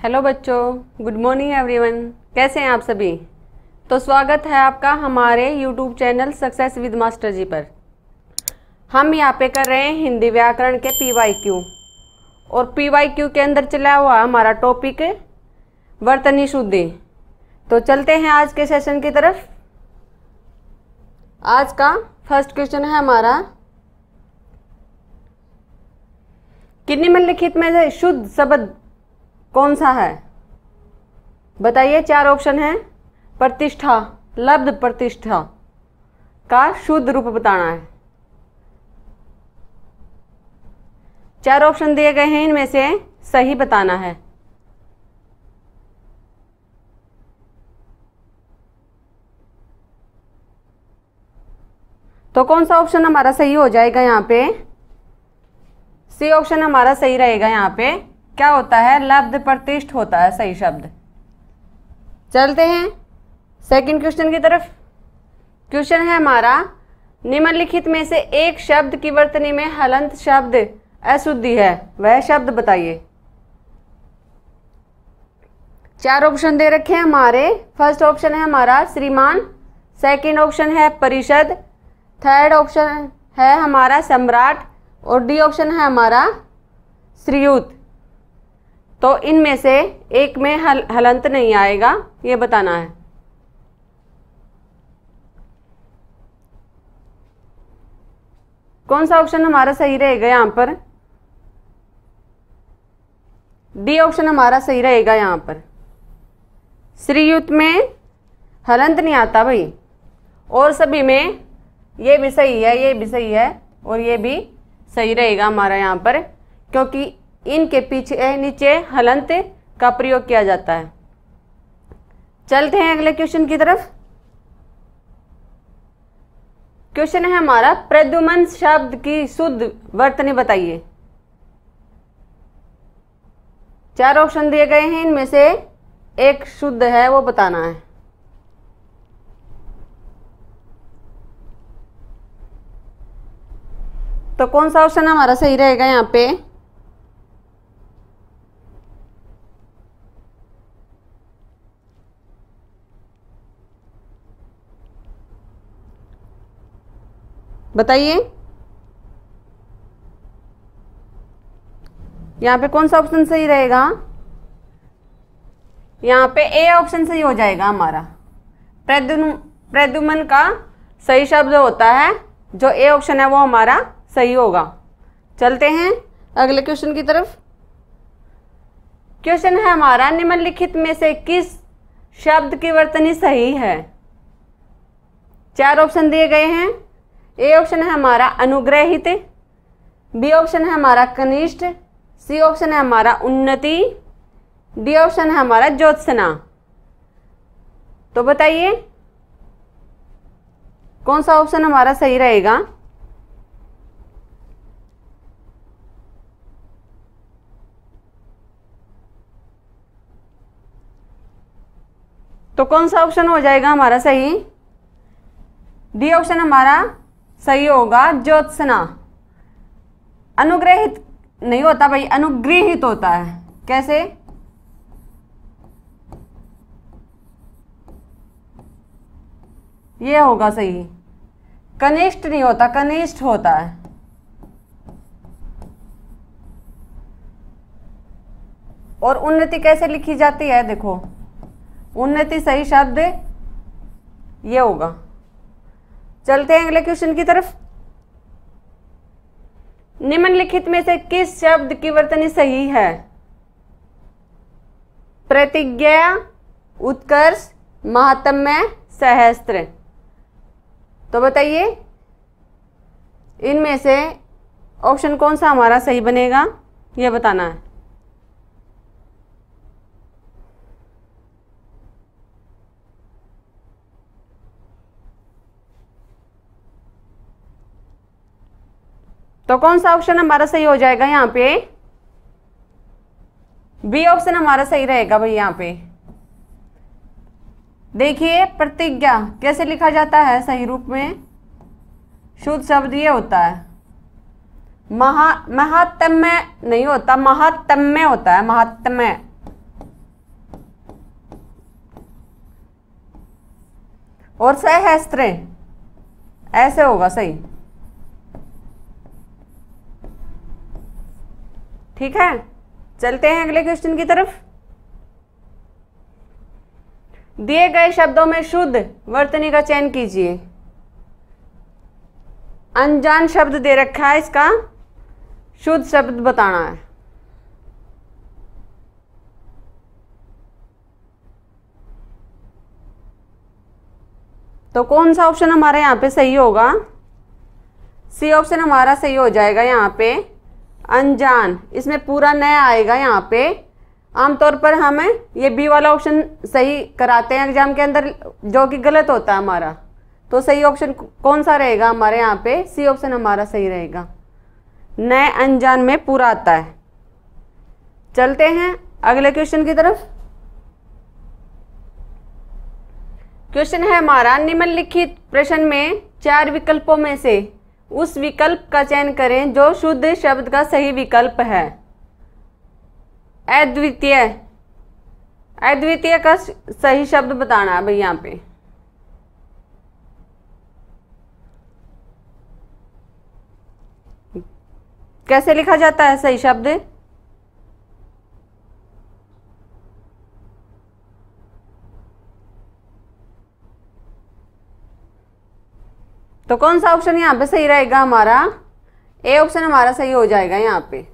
Hello बच्चों, good morning everyone. कैसे हैं आप सभी? तो स्वागत है आपका हमारे YouTube channel success with master ji पर। हम यहाँ पे कर रहे हैं हिंदी व्याकरण के PYQ और PYQ के अंदर चला हुआ हमारा टॉपिक वर्तनी शुद्धि। तो चलते हैं आज के सेशन की तरफ। आज का फर्स्ट क्वेश्चन है हमारा कि निम्नलिखित में से शुद्ध शब्द कौन सा है? बताइए। चार ऑप्शन है। प्रतिष्ठा, लब्ध प्रतिष्ठा का शुद्ध रूप बताना है। चार ऑप्शन दिए गए हैं, इनमें से सही बताना है। तो कौन सा ऑप्शन हमारा सही हो जाएगा? यहाँ पे सी ऑप्शन हमारा सही रहेगा। यहाँ पे क्या होता है? लब्ध प्रतिष्ठ होता है सही शब्द। चलते हैं सेकंड क्वेश्चन की तरफ। क्वेश्चन है हमारा निम्नलिखित में से एक शब्द की वर्तनी में हलंत शब्द अशुद्धि है, वह शब्द बताइए। चार ऑप्शन दे रखे हैं हमारे। फर्स्ट ऑप्शन है हमारा श्रीमान, सेकंड ऑप्शन है परिषद, थर्ड ऑप्शन है हमारा सम्राट और डी ऑप्शन है हमारा श्रीयुत। तो इनमें से एक में हलंत नहीं आएगा, ये बताना है। कौन सा ऑप्शन हमारा सही रहेगा? यहाँ पर डी ऑप्शन हमारा सही रहेगा। यहाँ पर श्रीयुत में हलंत नहीं आता भाई, और सभी में ये भी सही है, ये भी सही है और ये भी सही रहेगा हमारा यहाँ पर, क्योंकि इनके पीछे नीचे हलंत का प्रयोग किया जाता है। चलते हैं अगले क्वेश्चन की तरफ। क्वेश्चन है हमारा प्रद्युमन शब्द की शुद्ध वर्तनी बताइए। चार ऑप्शन दिए गए हैं, इनमें से एक शुद्ध है, वो बताना है। तो कौन सा ऑप्शन हमारा सही रहेगा? यहाँ पे बताइए। यहाँ पे कौन सा ऑप्शन सही रहेगा? यहाँ पे ए ऑप्शन सही हो जाएगा हमारा। प्रद्युमन का सही शब्द होता है, जो ए ऑप्शन है वो हमारा सही होगा। चलते हैं अगले क्वेश्चन की तरफ। क्वेश्चन है हमारा निम्नलिखित में से किस शब्द की वर्तनी सही है? चार ऑप्शन दिए गए हैं। ए ऑप्शन है हमारा अनुग्रहित, बी ऑप्शन है हमारा कनिष्ठ, सी ऑप्शन है हमारा उन्नति, डी ऑप्शन है हमारा ज्योत्सना। तो बताइए कौन सा ऑप्शन हमारा सही रहेगा? तो कौन सा ऑप्शन हो जाएगा हमारा सही? डी ऑप्शन हमारा सही होगा, ज्योत्सना। अनुग्रहित नहीं होता भाई, अनुगृहित होता है। कैसे? ये होगा सही। कनिष्ठ नहीं होता, कनिष्ठ होता है। और उन्नति कैसे लिखी जाती है? देखो, उन्नति सही शब्द ये होगा। चलते हैं अगले क्वेश्चन की तरफ। निम्नलिखित में से किस शब्द की वर्तनी सही है? प्रतिज्ञा, उत्कर्ष, महात्म्य, सहस्त्र। तो बताइए इनमें से ऑप्शन कौन सा हमारा सही बनेगा, यह बताना है। तो कौन सा ऑप्शन हमारा सही हो जाएगा? यहाँ पे बी ऑप्शन हमारा सही रहेगा भाई। यहाँ पे देखिए, प्रतिज्ञा कैसे लिखा जाता है सही रूप में? शुद्ध शब्द ये होता है। महात्म्य नहीं होता, महात्म्य होता है, महात्म्य। और सहस्त्र ऐसे होगा सही। ठीक है, चलते हैं अगले क्वेश्चन की तरफ। दिए गए शब्दों में शुद्ध वर्तनी का चयन कीजिए। अनजान शब्द दे रखा है, इसका शुद्ध शब्द बताना है। तो कौन सा ऑप्शन हमारा यहाँ पे सही होगा? सी ऑप्शन हमारा सही हो जाएगा यहाँ पे, अनजान। इसमें पूरा नया आएगा यहाँ पे। आमतौर पर हमें ये बी वाला ऑप्शन सही कराते हैं एग्जाम के अंदर, जो कि गलत होता है हमारा। तो सही ऑप्शन कौन सा रहेगा हमारे यहाँ पे? सी ऑप्शन हमारा सही रहेगा। नए अनजान में पूरा आता है। चलते हैं अगले क्वेश्चन की तरफ। क्वेश्चन है हमारा, निम्नलिखित प्रश्न में 4 विकल्पों में से उस विकल्प का चयन करें जो शुद्ध शब्द का सही विकल्प है। अद्वितीय, अद्वितीय का सही शब्द बताना है भाई यहाँ पे। कैसे लिखा जाता है सही शब्द? तो कौन सा ऑप्शन यहाँ पे सही रहेगा हमारा? ए ऑप्शन हमारा सही हो जाएगा यहाँ पे।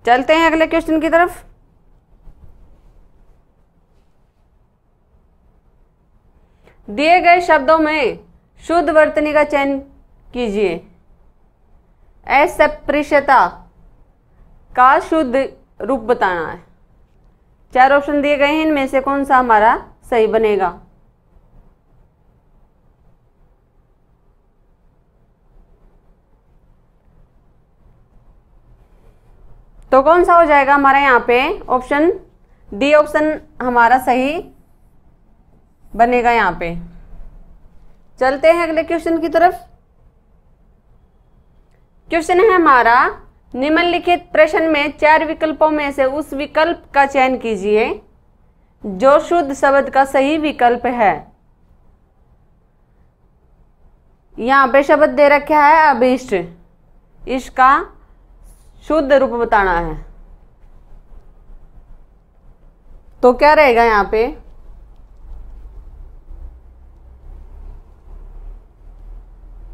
चलते हैं अगले क्वेश्चन की तरफ। दिए गए शब्दों में शुद्ध वर्तनी का चयन कीजिए। अस्पृश्यता का शुद्ध रूप बताना है। 4 ऑप्शन दिए गए हैं, इनमें से कौन सा हमारा सही बनेगा? तो कौन सा हो जाएगा हमारा यहाँ पे? ऑप्शन डी ऑप्शन हमारा सही बनेगा यहाँ पे। चलते हैं अगले क्वेश्चन की तरफ। क्वेश्चन है हमारा, निम्नलिखित प्रश्न में 4 विकल्पों में से उस विकल्प का चयन कीजिए जो शुद्ध शब्द का सही विकल्प है। यहाँ पे शब्द दे रखा है अभीष्ट, इसका शुद्ध रूप बताना है। तो क्या रहेगा यहाँ पे?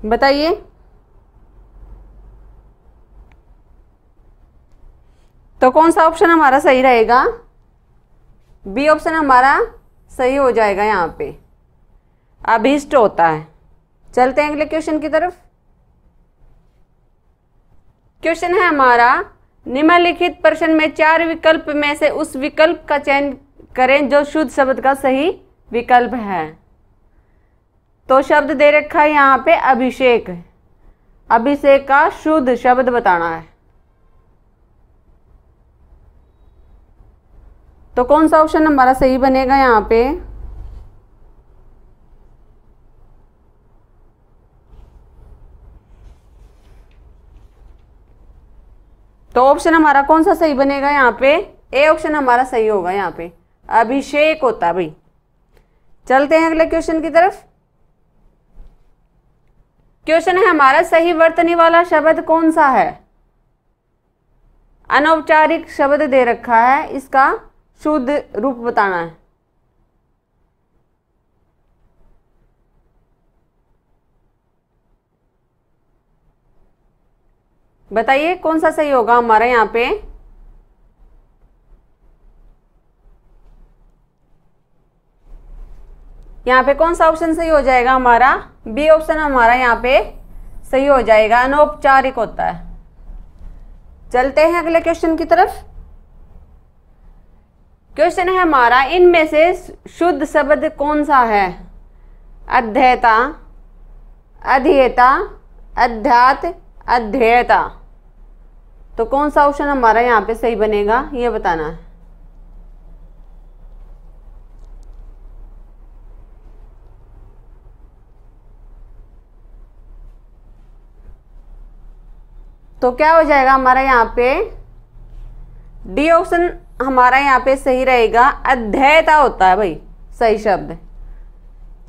बताइए। तो कौन सा ऑप्शन हमारा सही रहेगा? बी ऑप्शन हमारा सही हो जाएगा यहाँ पे, अभीष्ट होता है। चलते हैं अगले क्वेश्चन की तरफ। क्वेश्चन है हमारा, निम्नलिखित प्रश्न में 4 विकल्प में से उस विकल्प का चयन करें जो शुद्ध शब्द का सही विकल्प है। तो शब्द दे रखा है यहाँ पे अभिषेक, अभिषेक का शुद्ध शब्द बताना है। तो कौन सा ऑप्शन हमारा सही बनेगा यहाँ पे? तो ऑप्शन हमारा कौन सा सही बनेगा यहाँ पे? ए ऑप्शन हमारा सही होगा यहाँ पे, अभिषेक होता है भाई। चलते हैं अगले क्वेश्चन की तरफ। क्वेश्चन है हमारा, सही वर्तनी वाला शब्द कौन सा है? अनौपचारिक शब्द दे रखा है, इसका शुद्ध रूप बताना है। बताइए कौन सा सही होगा हमारा यहाँ पे? यहाँ पे कौन सा ऑप्शन सही हो जाएगा हमारा? बी ऑप्शन हमारा यहाँ पे सही हो जाएगा, अनौपचारिक होता है। चलते हैं अगले क्वेश्चन की तरफ। क्वेश्चन है हमारा, इनमें से शुद्ध शब्द कौन सा है? अध्येता, अधीयता, अध्यात्म, अध्येयता। तो कौन सा ऑप्शन हमारा यहाँ पे सही बनेगा, ये बताना है। तो क्या हो जाएगा हमारा यहाँ पे? डी ऑप्शन हमारा यहाँ पे सही रहेगा, अध्येयता होता है भाई सही शब्द।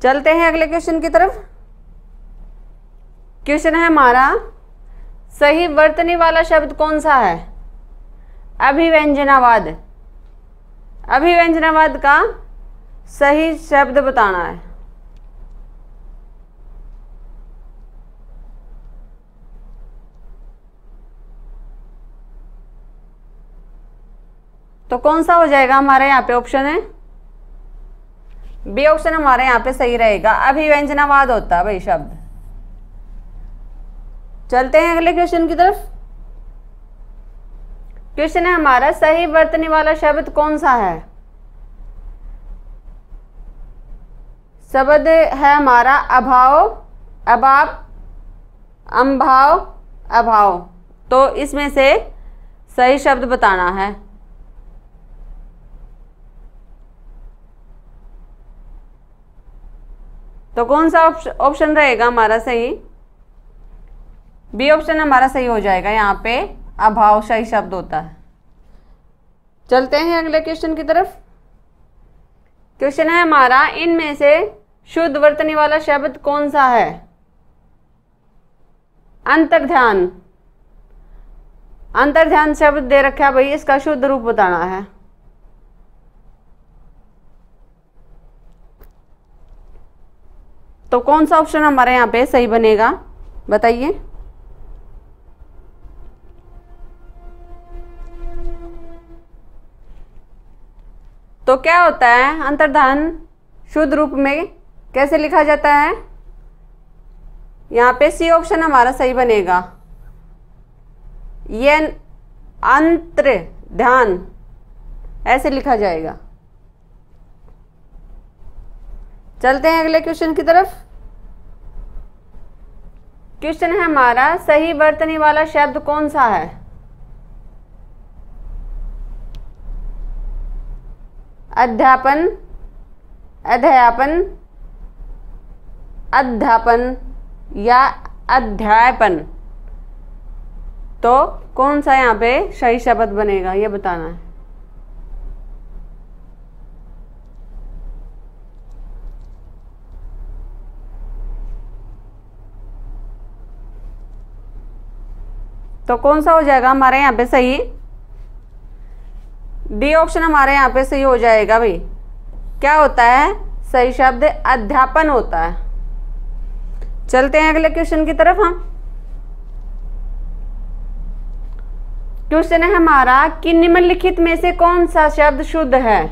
चलते हैं अगले क्वेश्चन की तरफ। क्वेश्चन है हमारा, सही वर्तनी वाला शब्द कौन सा है? अभिव्यंजनावाद। अभिव्यंजनावाद का सही शब्द बताना है। तो कौन सा हो जाएगा हमारे यहाँ पे? ऑप्शन है बी ऑप्शन हमारे यहाँ पे सही रहेगा। अभिव्यंजनावाद होता है भाई शब्द। चलते हैं अगले क्वेश्चन की तरफ। क्वेश्चन है हमारा, सही वर्तनी वाला शब्द कौन सा है? शब्द है हमारा अभाव, अभाव, अम्भाव, अभाव। तो इसमें से सही शब्द बताना है। तो कौन सा ऑप्शन रहेगा हमारा सही? बी ऑप्शन हमारा सही हो जाएगा। यहाँ पे अभाव सही शब्द होता है। चलते हैं अगले क्वेश्चन की तरफ। क्वेश्चन है हमारा, इनमें से शुद्ध वर्तनी वाला शब्द कौन सा है? अंतर्ध्यान। अंतर्ध्यान शब्द दे रखा है भाई, इसका शुद्ध रूप बताना है। तो कौन सा ऑप्शन हमारे यहाँ पे सही बनेगा, बताइए। तो क्या होता है अंतर्धान शुद्ध रूप में कैसे लिखा जाता है? यहाँ पे सी ऑप्शन हमारा सही बनेगा। ये अंतर ध्यान ऐसे लिखा जाएगा। चलते हैं अगले क्वेश्चन की तरफ। क्वेश्चन है हमारा, सही वर्तनी वाला शब्द कौन सा है? अध्यापन, अध्यापन, अध्यापन या अध्यापन। तो कौन सा यहाँ पे सही शब्द बनेगा ये बताना है। तो कौन सा हो जाएगा हमारे यहाँ पे सही? डी ऑप्शन हमारे यहाँ पे सही हो जाएगा भाई। क्या होता है सही शब्द? अध्यापन होता है। चलते हैं अगले क्वेश्चन की तरफ हम। क्वेश्चन है हमारा कि निम्नलिखित में से कौन सा शब्द शुद्ध है?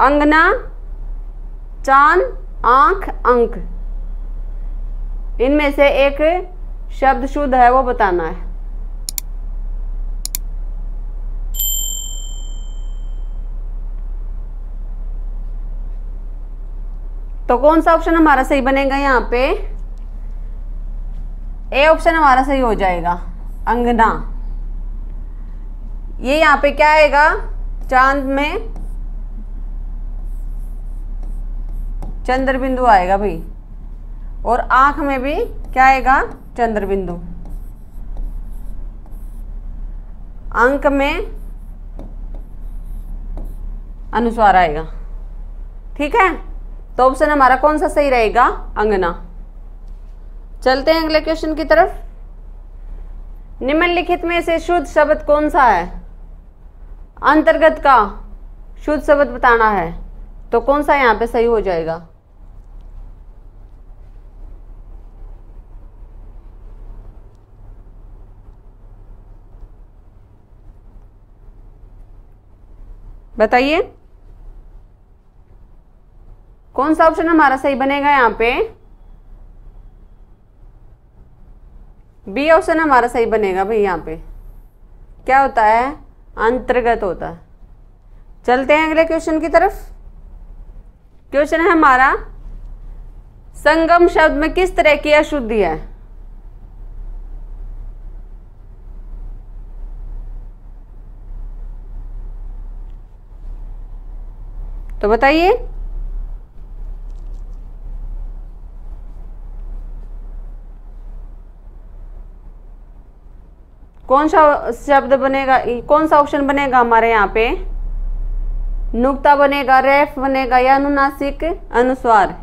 अंगना, चांद, आंख, अंक। इनमें से एक शब्द शुद्ध है वो बताना है। तो कौन सा ऑप्शन हमारा सही बनेगा यहाँ पे? ए ऑप्शन हमारा सही हो जाएगा, अंगना। ये यहाँ पे क्या आएगा? चांद में चंद्र बिंदु आएगा भाई, और आंख में भी क्या आएगा? चंद्र बिंदु। अंक में अनुस्वार आएगा। ठीक है, तो ऑप्शन हमारा कौन सा सही रहेगा? अंगना। चलते हैं अगले क्वेश्चन की तरफ। निम्नलिखित में से शुद्ध शब्द कौन सा है? अंतर्गत का शुद्ध शब्द बताना है। तो कौन सा यहाँ पे सही हो जाएगा? बताइए कौन सा ऑप्शन हमारा सही बनेगा यहाँ पे? बी ऑप्शन हमारा सही बनेगा भाई। यहाँ पे क्या होता है? अंतर्गत होता है। चलते हैं अगले क्वेश्चन की तरफ। क्वेश्चन है हमारा, संगम शब्द में किस तरह की अशुद्धि है? तो बताइए कौन सा शब्द बनेगा, कौन सा ऑप्शन बनेगा हमारे यहाँ पे? नुक्ता बनेगा, रेफ बनेगा या अनुनासिक अनुस्वार।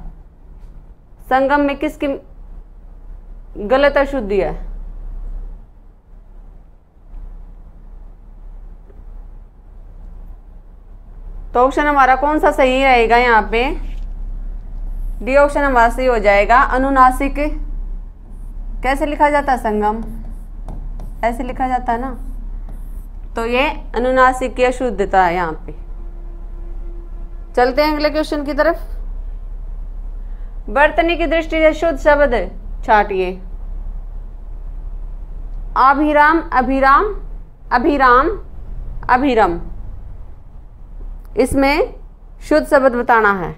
संगम में किसकी गलत अशुद्धि है? तो ऑप्शन हमारा कौन सा सही रहेगा यहाँ पे? डी ऑप्शन हमारा सही हो जाएगा, अनुनासिक। कैसे लिखा जाता है संगम? ऐसे लिखा जाता है ना, तो ये अनुनासिक की अशुद्धता है यहाँ पे। चलते हैं अगले क्वेश्चन की तरफ। वर्तनी की दृष्टि से शुद्ध शब्द छाटिए। अभिराम, अभिराम, अभिराम, अभिरम। इसमें शुद्ध शब्द बताना है।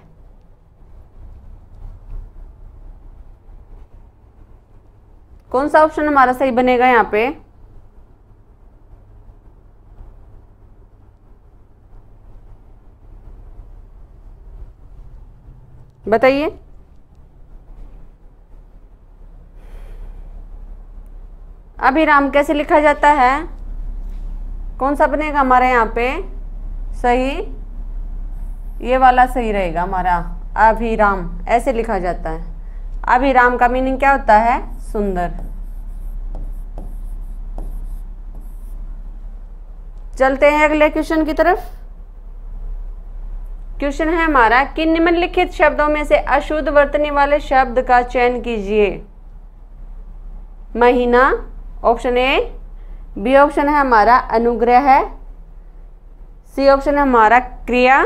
कौन सा ऑप्शन हमारा सही बनेगा यहाँ पे? बताइए। अभिराम कैसे लिखा जाता है? कौन सा बनेगा हमारे यहाँ पे सही? ये वाला सही रहेगा हमारा, अभिराम ऐसे लिखा जाता है। अभिराम का मीनिंग क्या होता है? सुंदर। चलते हैं अगले क्वेश्चन की तरफ। क्वेश्चन है हमारा कि निम्नलिखित शब्दों में से अशुद्ध वर्तनी वाले शब्द का चयन कीजिए। महीना ऑप्शन ए, बी ऑप्शन है हमारा अनुग्रह है, सी ऑप्शन है हमारा क्रिया,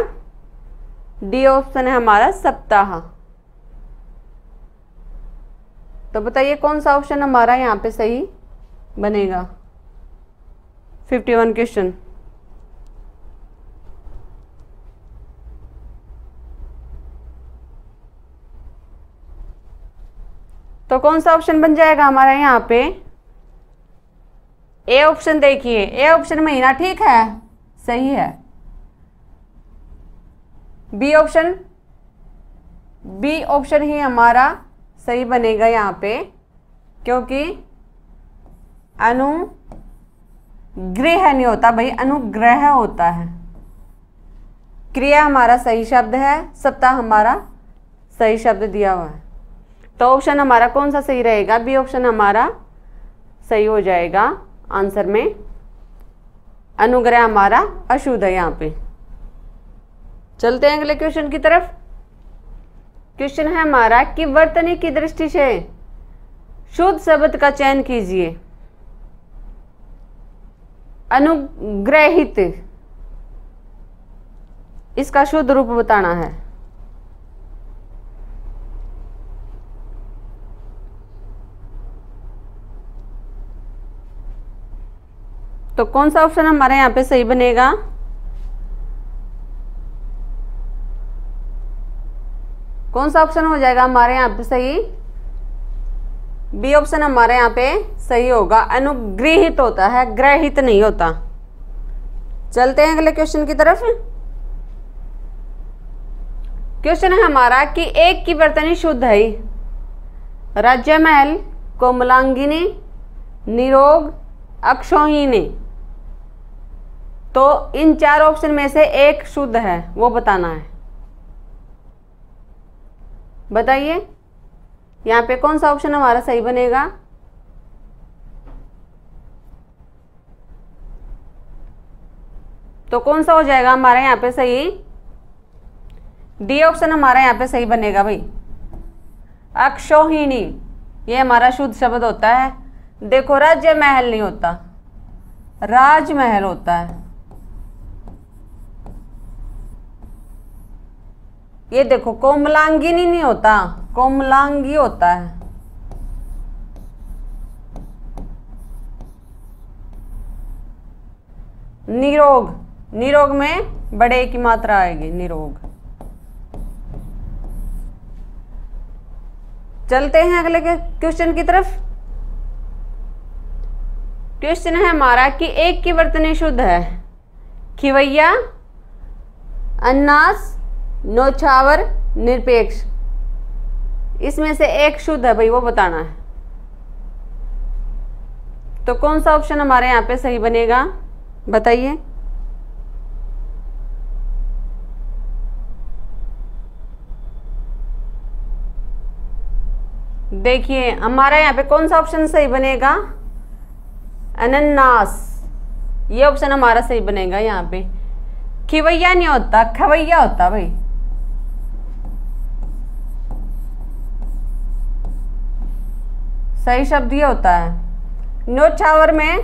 डी ऑप्शन है हमारा सप्ताह। तो बताइए कौन सा ऑप्शन हमारा यहाँ पे सही बनेगा? 51 क्वेश्चन। तो कौन सा ऑप्शन बन जाएगा हमारा यहाँ पे? ए ऑप्शन देखिए, ए ऑप्शन महीना ठीक है, सही है। बी ऑप्शन, बी ऑप्शन ही हमारा सही बनेगा यहाँ पे, क्योंकि अनुग्रह नहीं होता भाई, अनुग्रह होता है। क्रिया हमारा सही शब्द है, सप्ताह हमारा सही शब्द दिया हुआ है। तो ऑप्शन हमारा कौन सा सही रहेगा? बी ऑप्शन हमारा सही हो जाएगा आंसर में। अनुग्रह हमारा अशुद्ध है यहाँ पे। चलते हैं अगले क्वेश्चन की तरफ। क्वेश्चन है हमारा कि वर्तनी की दृष्टि से शुद्ध शब्द का चयन कीजिए। अनुग्रहित, इसका शुद्ध रूप बताना है। तो कौन सा ऑप्शन हमारे यहाँ पे सही बनेगा? कौन सा ऑप्शन हो जाएगा हमारे यहाँ पे सही? बी ऑप्शन हमारे यहाँ पे सही होगा। अनुग्रहित होता है, ग्रहित नहीं होता। चलते हैं अगले क्वेश्चन की तरफ। क्वेश्चन है हमारा कि एक की वर्तनी शुद्ध है। राज्य महल, कोमलांगिनी, निरोग, अक्षौहिणी। तो इन चार ऑप्शन में से एक शुद्ध है, वो बताना है। बताइए यहाँ पे कौन सा ऑप्शन हमारा सही बनेगा? तो कौन सा हो जाएगा हमारे यहाँ पे सही? डी ऑप्शन हमारा यहाँ पे सही बनेगा भाई, अक्षौहिणी। ये हमारा शुद्ध शब्द होता है। देखो राज्य महल नहीं होता, राजमहल होता है। ये देखो कोमलांगिनी नहीं होता, कोमलांगी होता है। निरोग, निरोग में बड़े की मात्रा आएगी, निरोग। चलते हैं अगले क्वेश्चन की तरफ। क्वेश्चन है हमारा कि एक की वर्तनी शुद्ध है। खिवैया, अन्नास, नौछावर, निरपेक्ष। इसमें से एक शुद्ध है भाई, वो बताना है। तो कौन सा ऑप्शन हमारे यहाँ पे सही बनेगा? बताइए। देखिए हमारा यहाँ पे कौन सा ऑप्शन सही बनेगा, अनन्नास, ये ऑप्शन हमारा सही बनेगा। यहाँ पे खिवैया नहीं होता, खवैया होता भाई। सही शब्द ये होता है। न्योछावर में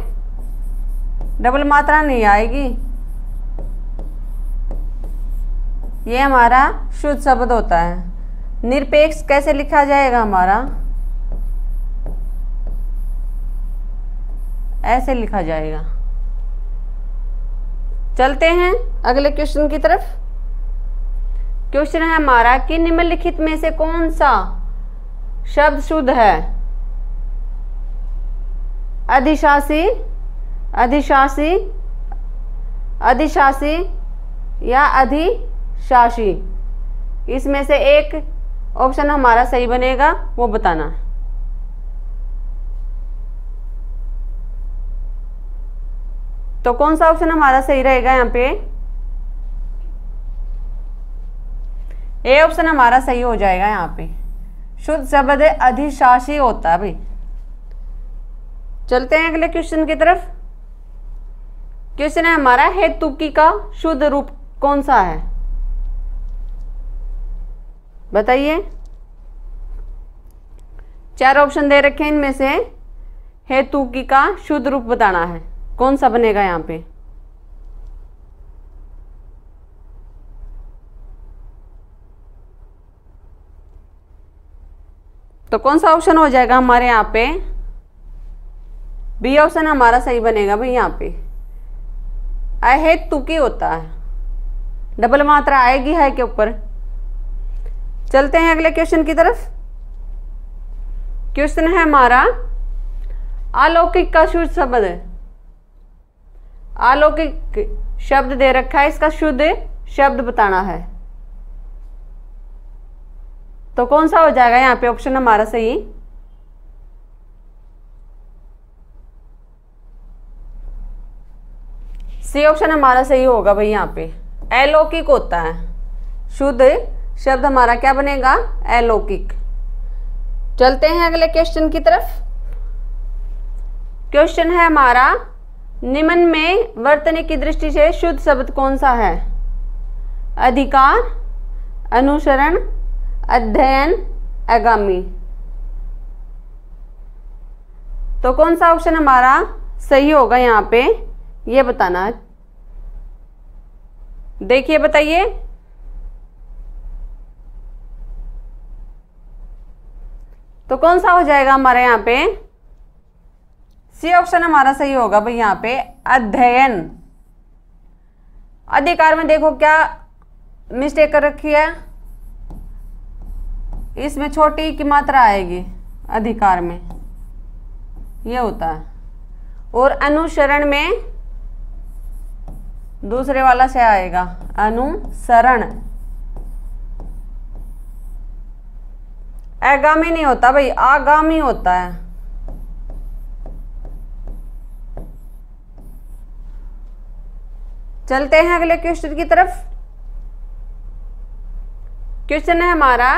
डबल मात्रा नहीं आएगी, ये हमारा शुद्ध शब्द होता है। निरपेक्ष कैसे लिखा जाएगा हमारा, ऐसे लिखा जाएगा। चलते हैं अगले क्वेश्चन की तरफ। क्वेश्चन है हमारा कि निम्नलिखित में से कौन सा शब्द शुद्ध है, अधिशासी, अधिशासी, अधिशासी या अधिशासी। इसमें से एक ऑप्शन हमारा सही बनेगा, वो बताना। तो कौन सा ऑप्शन हमारा सही रहेगा यहाँ पे, ए ऑप्शन हमारा सही हो जाएगा। यहाँ पे शुद्ध शब्द अधिशासी होता है भाई। चलते हैं अगले क्वेश्चन की तरफ। क्वेश्चन है हमारा हेतुकी का शुद्ध रूप कौन सा है, बताइए। 4 ऑप्शन दे रखे हैं, इनमें से हेतुकी का शुद्ध रूप बताना है, कौन सा बनेगा यहाँ पे। तो कौन सा ऑप्शन हो जाएगा हमारे यहाँ पे, बी ऑप्शन हमारा सही बनेगा भाई। यहाँ पे अहेतुकी होता है, डबल मात्रा आएगी है के ऊपर। चलते हैं अगले क्वेश्चन की तरफ। क्वेश्चन है हमारा अलौकिक का शुद्ध शब्द है। अलौकिक शब्द दे रखा है, इसका शुद्ध शब्द बताना है। तो कौन सा हो जाएगा यहाँ पे ऑप्शन हमारा सही, सी ऑप्शन हमारा सही होगा भाई। यहाँ पे अलौकिक होता है, शुद्ध शब्द हमारा क्या बनेगा, अलौकिक। चलते हैं अगले क्वेश्चन की तरफ। क्वेश्चन है हमारा निम्न में वर्तनी की दृष्टि से शुद्ध शब्द कौन सा है, अधिकार, अनुसरण, अध्ययन, आगामी। तो कौन सा ऑप्शन हमारा सही होगा यहाँ पे, ये बताना है। देखिए बताइए। तो कौन सा हो जाएगा हमारे यहाँ पे, सी ऑप्शन हमारा सही होगा भाई। यहाँ पे अध्ययन। अधिकार में देखो क्या मिस्टेक कर रखी है, इसमें छोटी की मात्रा आएगी अधिकार में, ये होता है। और अनुसरण में दूसरे वाला से आएगा, अनुसरण। आगामी नहीं होता भाई, आगामी होता है। चलते हैं अगले क्वेश्चन की तरफ। क्वेश्चन है हमारा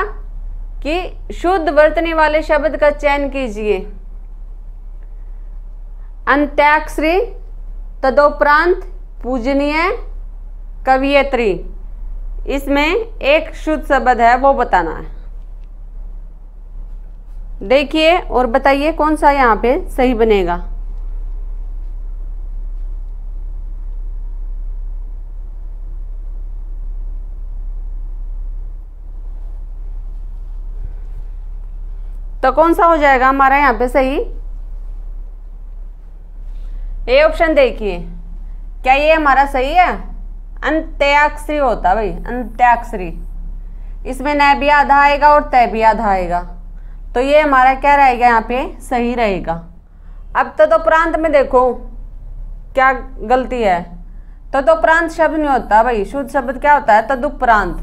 कि शुद्ध वर्तनी वाले शब्द का चयन कीजिए। अंत्याक्षरी, तदोपरांत, पूजनीय, कवियत्री। इसमें एक शुद्ध शब्द है, वो बताना है। देखिए और बताइए कौन सा यहाँ पे सही बनेगा। तो कौन सा हो जाएगा हमारा यहाँ पे सही, ए ऑप्शन। देखिए क्या ये हमारा सही है, अंत्याक्षरी होता भाई, अंत्याक्षरी। इसमें न भी आधा आएगा और तय भी आधा आएगा, तो ये हमारा क्या रहेगा यहाँ पे, सही रहेगा। अब तदोपरांत में देखो क्या गलती है, तदोपरांत शब्द नहीं होता भाई, शुद्ध शब्द क्या होता है, तदुपरांत,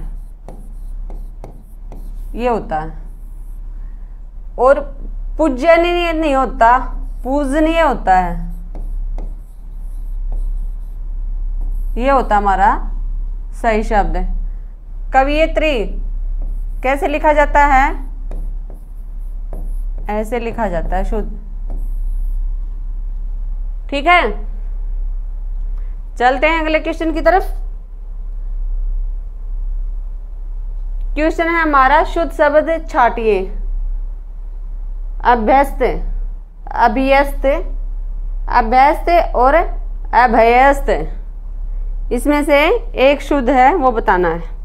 ये होता है। और पूजनीय नहीं होता, पूजनीय होता है, ये होता हमारा सही शब्द। कवियत्री कैसे लिखा जाता है, ऐसे लिखा जाता है शुद्ध। ठीक है, चलते हैं अगले क्वेश्चन की तरफ। क्वेश्चन है हमारा, शुद्ध शब्द छाटिए। अभ्यस्त, अभियस्त, अभ्यस्त और अभयस्त, इसमें से एक शुद्ध है वो बताना है।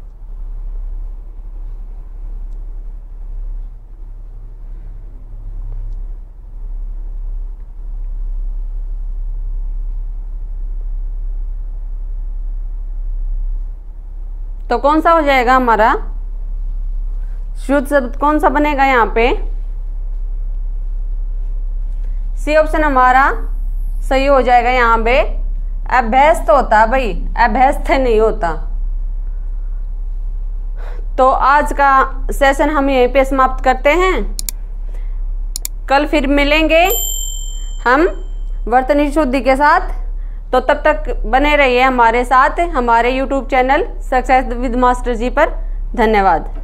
तो कौन सा हो जाएगा हमारा शुद्ध शब्द, कौन सा बनेगा यहाँ पे? सी ऑप्शन हमारा सही हो जाएगा यहाँ पे। अभ्यस्त होता है भाई, अभ्यस्त नहीं होता। तो आज का सेशन हम यहीं पे समाप्त करते हैं। कल फिर मिलेंगे हम वर्तनी शुद्धि के साथ। तो तब तक बने रहिए हमारे साथ, हमारे YouTube channel success with master ji पर। धन्यवाद।